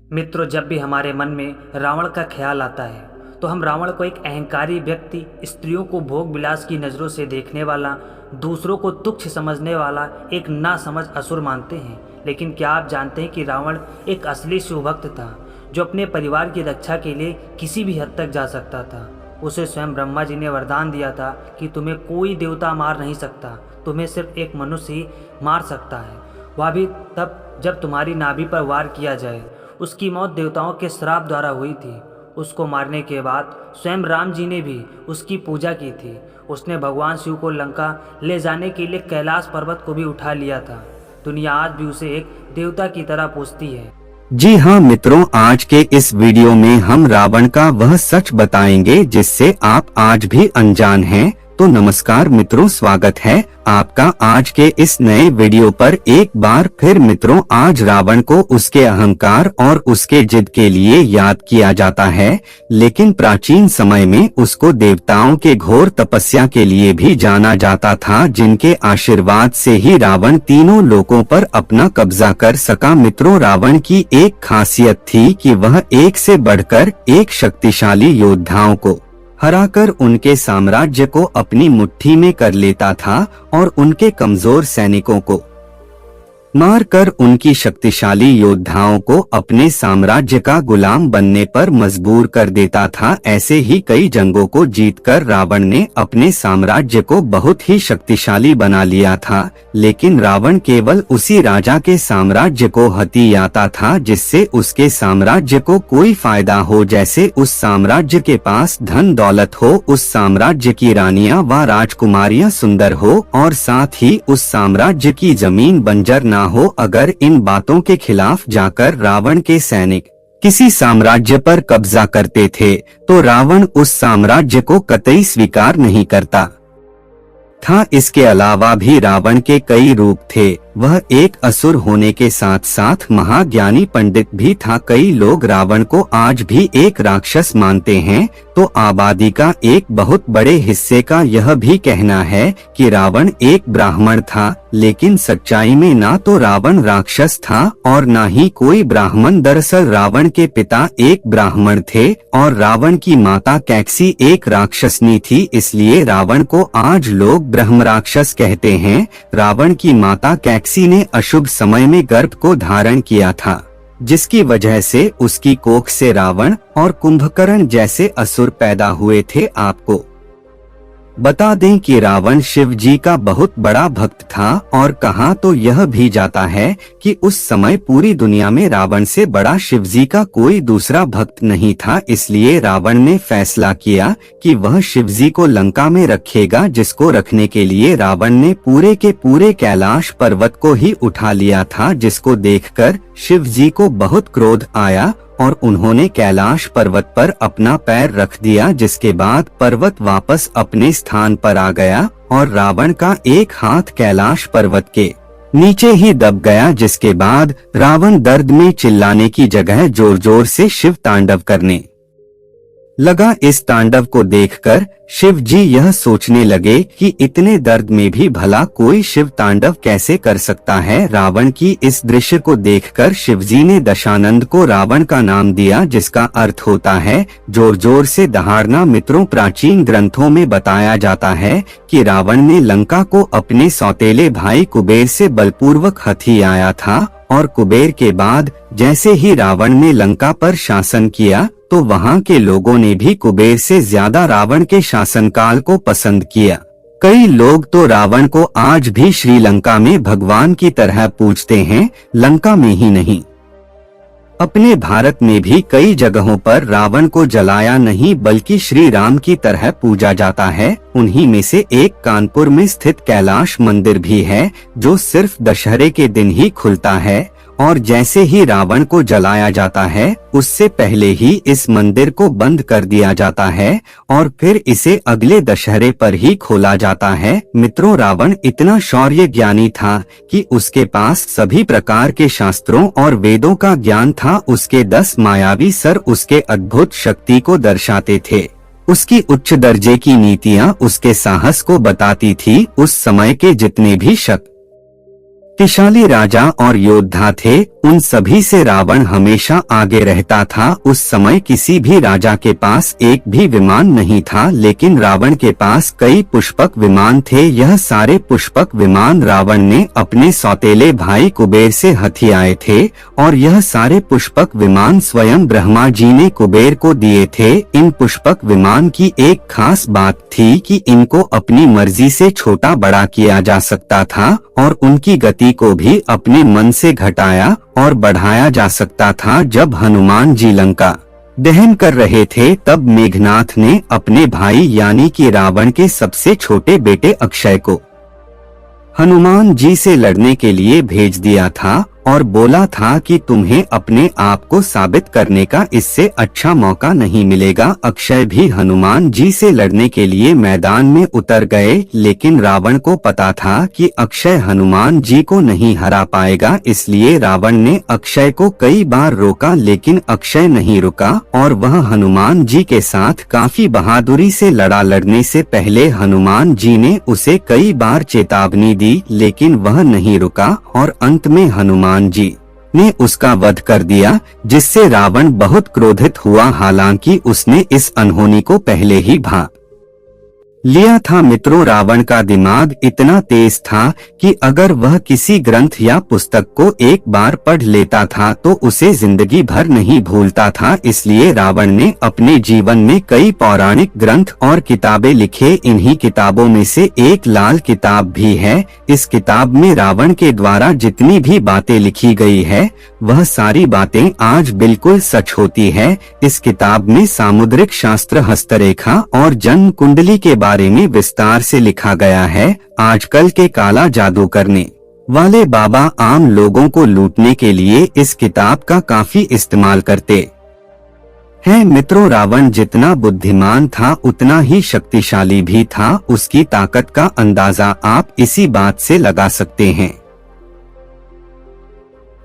मित्रों, जब भी हमारे मन में रावण का ख्याल आता है तो हम रावण को एक अहंकारी व्यक्ति, स्त्रियों को भोग विलास की नज़रों से देखने वाला, दूसरों को तुच्छ समझने वाला एक नासमझ असुर मानते हैं। लेकिन क्या आप जानते हैं कि रावण एक असली शिवभक्त था, जो अपने परिवार की रक्षा के लिए किसी भी हद तक जा सकता था। उसे स्वयं ब्रह्मा जी ने वरदान दिया था कि तुम्हें कोई देवता मार नहीं सकता, तुम्हें सिर्फ एक मनुष्य ही मार सकता है, वह भी तब जब तुम्हारी नाभि पर वार किया जाए। उसकी मौत देवताओं के श्राप द्वारा हुई थी। उसको मारने के बाद स्वयं राम जी ने भी उसकी पूजा की थी। उसने भगवान शिव को लंका ले जाने के लिए कैलाश पर्वत को भी उठा लिया था। दुनिया आज भी उसे एक देवता की तरह पूजती है। जी हाँ मित्रों, आज के इस वीडियो में हम रावण का वह सच बताएंगे जिससे आप आज भी अनजान हैं। तो नमस्कार मित्रों, स्वागत है आपका आज के इस नए वीडियो पर। एक बार फिर मित्रों, आज रावण को उसके अहंकार और उसके जिद के लिए याद किया जाता है, लेकिन प्राचीन समय में उसको देवताओं के घोर तपस्या के लिए भी जाना जाता था, जिनके आशीर्वाद से ही रावण तीनों लोकों पर अपना कब्जा कर सका। मित्रों, रावण की एक खासियत थी कि वह एक से बढ़कर एक शक्तिशाली योद्धाओं को हराकर उनके साम्राज्य को अपनी मुट्ठी में कर लेता था और उनके कमजोर सैनिकों को मारकर उनकी शक्तिशाली योद्धाओं को अपने साम्राज्य का गुलाम बनने पर मजबूर कर देता था। ऐसे ही कई जंगों को जीतकर रावण ने अपने साम्राज्य को बहुत ही शक्तिशाली बना लिया था। लेकिन रावण केवल उसी राजा के साम्राज्य को हथियाता था जिससे उसके साम्राज्य को कोई फायदा हो, जैसे उस साम्राज्य के पास धन दौलत हो, उस साम्राज्य की रानियां व राजकुमारियां सुंदर हो और साथ ही उस साम्राज्य की जमीन बंजर ना हो। अगर इन बातों के खिलाफ जाकर रावण के सैनिक किसी साम्राज्य पर कब्जा करते थे तो रावण उस साम्राज्य को कतई स्वीकार नहीं करता था। इसके अलावा भी रावण के कई रूप थे। वह एक असुर होने के साथ साथ महाज्ञानी पंडित भी था। कई लोग रावण को आज भी एक राक्षस मानते हैं, तो आबादी का एक बहुत बड़े हिस्से का यह भी कहना है कि रावण एक ब्राह्मण था। लेकिन सच्चाई में ना तो रावण राक्षस था और ना ही कोई ब्राह्मण। दरअसल रावण के पिता एक ब्राह्मण थे और रावण की माता कैकसी एक राक्षसनी थी, इसलिए रावण को आज लोग ब्रह्म राक्षस कहते हैं। रावण की माता कैकसी ने अशुभ समय में गर्भ को धारण किया था, जिसकी वजह से उसकी कोख से रावण और कुंभकर्ण जैसे असुर पैदा हुए थे। आपको बता दें कि रावण शिव जी का बहुत बड़ा भक्त था और कहा तो यह भी जाता है कि उस समय पूरी दुनिया में रावण से बड़ा शिव जी का कोई दूसरा भक्त नहीं था। इसलिए रावण ने फैसला किया कि वह शिव जी को लंका में रखेगा, जिसको रखने के लिए रावण ने पूरे के पूरे कैलाश पर्वत को ही उठा लिया था, जिसको देखकर शिव जी को बहुत क्रोध आया और उन्होंने कैलाश पर्वत पर अपना पैर रख दिया। जिसके बाद पर्वत वापस अपने स्थान पर आ गया और रावण का एक हाथ कैलाश पर्वत के नीचे ही दब गया। जिसके बाद रावण दर्द में चिल्लाने की जगह जोर जोर से शिव तांडव करने लगा। इस तांडव को देखकर शिव जी यह सोचने लगे कि इतने दर्द में भी भला कोई शिव तांडव कैसे कर सकता है। रावण की इस दृश्य को देखकर शिव जी ने दशानंद को रावण का नाम दिया, जिसका अर्थ होता है जोर जोर से दहाड़ना। मित्रों, प्राचीन ग्रंथों में बताया जाता है कि रावण ने लंका को अपने सौतेले भाई कुबेर से बलपूर्वक हथियाया था और कुबेर के बाद जैसे ही रावण ने लंका पर शासन किया तो वहां के लोगों ने भी कुबेर से ज्यादा रावण के शासनकाल को पसंद किया। कई लोग तो रावण को आज भी श्रीलंका में भगवान की तरह पूजते हैं। लंका में ही नहीं, अपने भारत में भी कई जगहों पर रावण को जलाया नहीं बल्कि श्री राम की तरह पूजा जाता है। उन्हीं में से एक कानपुर में स्थित कैलाश मंदिर भी है, जो सिर्फ दशहरे के दिन ही खुलता है और जैसे ही रावण को जलाया जाता है उससे पहले ही इस मंदिर को बंद कर दिया जाता है और फिर इसे अगले दशहरे पर ही खोला जाता है। मित्रों, रावण इतना शौर्य ज्ञानी था कि उसके पास सभी प्रकार के शास्त्रों और वेदों का ज्ञान था। उसके 10 मायावी सर उसके अद्भुत शक्ति को दर्शाते थे। उसकी उच्च दर्जे की नीतियां उसके साहस को बताती थी। उस समय के जितने भी शक शक्तिशाली राजा और योद्धा थे, उन सभी से रावण हमेशा आगे रहता था। उस समय किसी भी राजा के पास एक भी विमान नहीं था, लेकिन रावण के पास कई पुष्पक विमान थे। यह सारे पुष्पक विमान रावण ने अपने सौतेले भाई कुबेर से हथियाए थे और यह सारे पुष्पक विमान स्वयं ब्रह्मा जी ने कुबेर को दिए थे। इन पुष्पक विमान की एक खास बात थी कि इनको अपनी मर्जी से छोटा बड़ा किया जा सकता था और उनकी गति को भी अपने मन से घटाया और बढ़ाया जा सकता था। जब हनुमान जी लंका दहन कर रहे थे, तब मेघनाथ ने अपने भाई यानी कि रावण के सबसे छोटे बेटे अक्षय को हनुमान जी से लड़ने के लिए भेज दिया था और बोला था कि तुम्हें अपने आप को साबित करने का इससे अच्छा मौका नहीं मिलेगा। अक्षय भी हनुमान जी से लड़ने के लिए मैदान में उतर गए, लेकिन रावण को पता था कि अक्षय हनुमान जी को नहीं हरा पाएगा, इसलिए रावण ने अक्षय को कई बार रोका, लेकिन अक्षय नहीं रुका और वह हनुमान जी के साथ काफी बहादुरी से लड़ा। लड़ने से पहले हनुमान जी ने उसे कई बार चेतावनी दी, लेकिन वह नहीं रुका और अंत में हनुमान जी ने उसका वध कर दिया, जिससे रावण बहुत क्रोधित हुआ। हालांकि उसने इस अनहोनी को पहले ही भांप लिया था। मित्रों, रावण का दिमाग इतना तेज था कि अगर वह किसी ग्रंथ या पुस्तक को एक बार पढ़ लेता था तो उसे जिंदगी भर नहीं भूलता था। इसलिए रावण ने अपने जीवन में कई पौराणिक ग्रंथ और किताबें लिखे। इन्हीं किताबों में से एक लाल किताब भी है। इस किताब में रावण के द्वारा जितनी भी बातें लिखी गई है, वह सारी बातें आज बिल्कुल सच होती है। इस किताब में सामुद्रिक शास्त्र, हस्तरेखा और जन्म कुंडली के बारे में विस्तार से लिखा गया है। आजकल के काला जादू करने वाले बाबा आम लोगों को लूटने के लिए इस किताब का काफी इस्तेमाल करते हैं। मित्रों, रावण जितना बुद्धिमान था उतना ही शक्तिशाली भी था। उसकी ताकत का अंदाजा आप इसी बात से लगा सकते हैं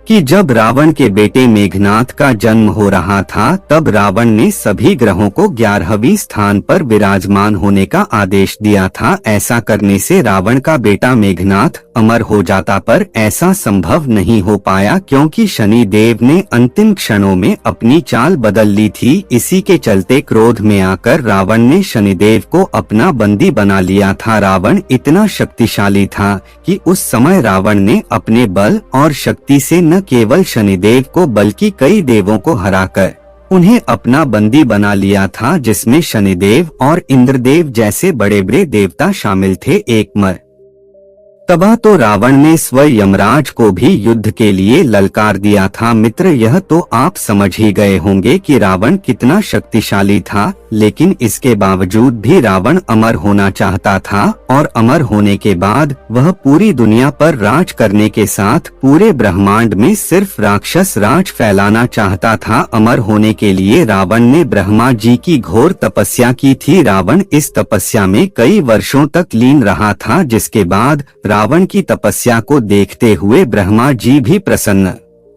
कि जब रावण के बेटे मेघनाथ का जन्म हो रहा था, तब रावण ने सभी ग्रहों को 11वें स्थान पर विराजमान होने का आदेश दिया था। ऐसा करने से रावण का बेटा मेघनाथ अमर हो जाता, पर ऐसा संभव नहीं हो पाया क्योंकि शनि देव ने अंतिम क्षणों में अपनी चाल बदल ली थी। इसी के चलते क्रोध में आकर रावण ने शनिदेव को अपना बंदी बना लिया था। रावण इतना शक्तिशाली था कि उस समय रावण ने अपने बल और शक्ति से न केवल शनिदेव को बल्कि कई देवों को हराकर उन्हें अपना बंदी बना लिया था, जिसमें शनिदेव और इंद्रदेव जैसे बड़े बड़े देवता शामिल थे। एक मर्तबा तो रावण ने स्वयं यमराज को भी युद्ध के लिए ललकार दिया था। मित्र, यह तो आप समझ ही गए होंगे कि रावण कितना शक्तिशाली था, लेकिन इसके बावजूद भी रावण अमर होना चाहता था और अमर होने के बाद वह पूरी दुनिया पर राज करने के साथ पूरे ब्रह्मांड में सिर्फ राक्षस राज फैलाना चाहता था। अमर होने के लिए रावण ने ब्रह्मा जी की घोर तपस्या की थी। रावण इस तपस्या में कई वर्षों तक लीन रहा था, जिसके बाद रावण की तपस्या को देखते हुए ब्रह्मा जी भी प्रसन्न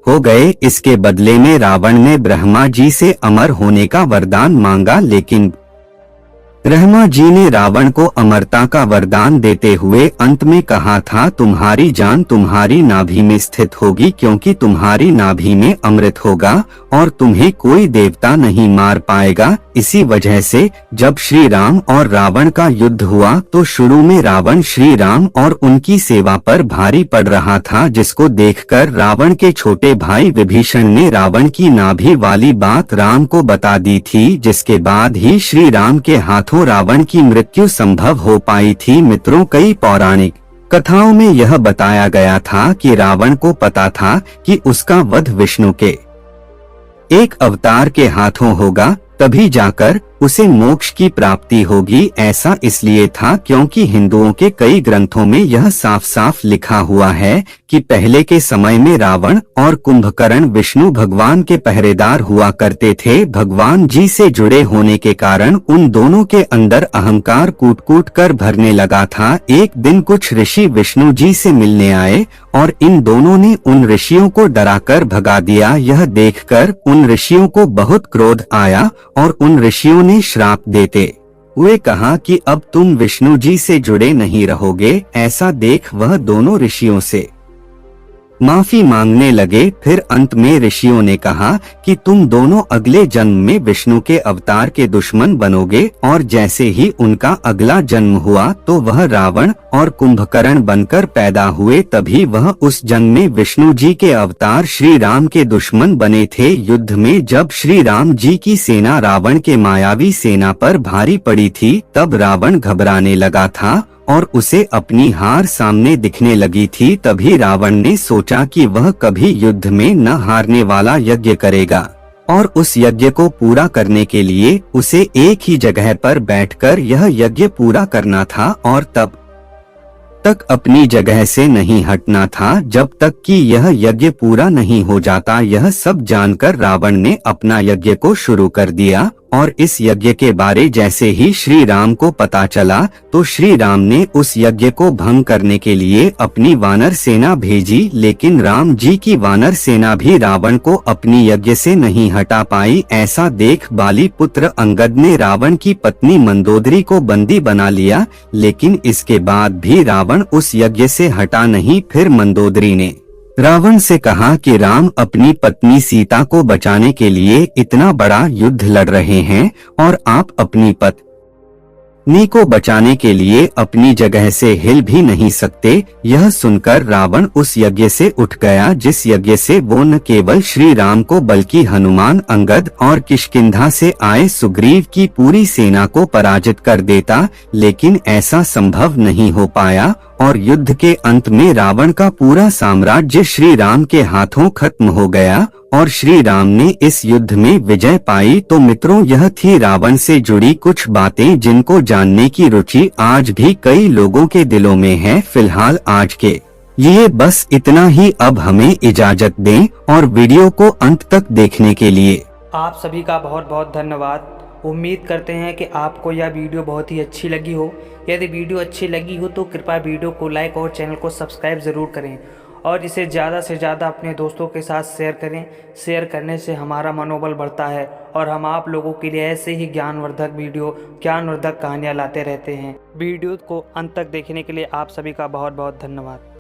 हो गए। इसके बदले में रावण ने ब्रह्मा जी से अमर होने का वरदान मांगा, लेकिन ब्रह्मा जी ने रावण को अमरता का वरदान देते हुए अंत में कहा था, तुम्हारी जान तुम्हारी नाभि में स्थित होगी, क्योंकि तुम्हारी नाभि में अमृत होगा और तुम्हें कोई देवता नहीं मार पाएगा। इसी वजह से जब श्री राम और रावण का युद्ध हुआ तो शुरू में रावण श्री राम और उनकी सेवा पर भारी पड़ रहा था, जिसको देखकर रावण के छोटे भाई विभीषण ने रावण की नाभि वाली बात राम को बता दी थी, जिसके बाद ही श्री राम के हाथों रावण की मृत्यु संभव हो पाई थी। मित्रों, कई पौराणिक कथाओं में यह बताया गया था कि रावण को पता था कि उसका वध विष्णु के एक अवतार के हाथों होगा, तभी जाकर उसे मोक्ष की प्राप्ति होगी। ऐसा इसलिए था क्योंकि हिंदुओं के कई ग्रंथों में यह साफ साफ लिखा हुआ है कि पहले के समय में रावण और कुंभकर्ण विष्णु भगवान के पहरेदार हुआ करते थे। भगवान जी से जुड़े होने के कारण उन दोनों के अंदर अहंकार कूट कूट कर भरने लगा था। एक दिन कुछ ऋषि विष्णु जी से मिलने आए और इन दोनों ने उन ऋषियों को डराकर भगा दिया। यह देखकर उन ऋषियों को बहुत क्रोध आया और उन ऋषियों ने श्राप देते हुए कहा कि अब तुम विष्णु जी से जुड़े नहीं रहोगे। ऐसा देख वह दोनों ऋषियों से माफी मांगने लगे। फिर अंत में ऋषियों ने कहा कि तुम दोनों अगले जन्म में विष्णु के अवतार के दुश्मन बनोगे। और जैसे ही उनका अगला जन्म हुआ तो वह रावण और कुंभकर्ण बनकर पैदा हुए। तभी वह उस जन्म में विष्णु जी के अवतार श्री राम के दुश्मन बने थे। युद्ध में जब श्री राम जी की सेना रावण के मायावी सेना पर भारी पड़ी थी, तब रावण घबराने लगा था और उसे अपनी हार सामने दिखने लगी थी। तभी रावण ने सोचा कि वह कभी युद्ध में न हारने वाला यज्ञ करेगा और उस यज्ञ को पूरा करने के लिए उसे एक ही जगह पर बैठकर यह यज्ञ पूरा करना था और तब तक अपनी जगह से नहीं हटना था जब तक कि यह यज्ञ पूरा नहीं हो जाता। यह सब जानकर रावण ने अपना यज्ञ को शुरू कर दिया और इस यज्ञ के बारे जैसे ही श्री राम को पता चला तो श्री राम ने उस यज्ञ को भंग करने के लिए अपनी वानर सेना भेजी। लेकिन राम जी की वानर सेना भी रावण को अपनी यज्ञ से नहीं हटा पाई। ऐसा देख बाली पुत्र अंगद ने रावण की पत्नी मंदोदरी को बंदी बना लिया, लेकिन इसके बाद भी रावण उस यज्ञ से हटा नहीं। फिर मंदोदरी ने रावण से कहा कि राम अपनी पत्नी सीता को बचाने के लिए इतना बड़ा युद्ध लड़ रहे हैं और आप अपनी पत्नी को बचाने के लिए अपनी जगह से हिल भी नहीं सकते। यह सुनकर रावण उस यज्ञ से उठ गया जिस यज्ञ से वो न केवल श्री राम को बल्कि हनुमान, अंगद और किष्किंधा से आए सुग्रीव की पूरी सेना को पराजित कर देता। लेकिन ऐसा संभव नहीं हो पाया और युद्ध के अंत में रावण का पूरा साम्राज्य श्री राम के हाथों खत्म हो गया और श्री राम ने इस युद्ध में विजय पाई। तो मित्रों, यह थी रावण से जुड़ी कुछ बातें जिनको जानने की रुचि आज भी कई लोगों के दिलों में है। फिलहाल आज के लिए बस इतना ही। अब हमें इजाजत दें और वीडियो को अंत तक देखने के लिए आप सभी का बहुत बहुत धन्यवाद। उम्मीद करते हैं कि आपको यह वीडियो बहुत ही अच्छी लगी हो। यदि वीडियो अच्छी लगी हो तो कृपया वीडियो को लाइक और चैनल को सब्सक्राइब ज़रूर करें और इसे ज़्यादा से ज़्यादा अपने दोस्तों के साथ शेयर करें। शेयर करने से हमारा मनोबल बढ़ता है और हम आप लोगों के लिए ऐसे ही ज्ञानवर्धक वीडियो, ज्ञानवर्धक कहानियाँ लाते रहते हैं। वीडियो को अंत तक देखने के लिए आप सभी का बहुत बहुत धन्यवाद।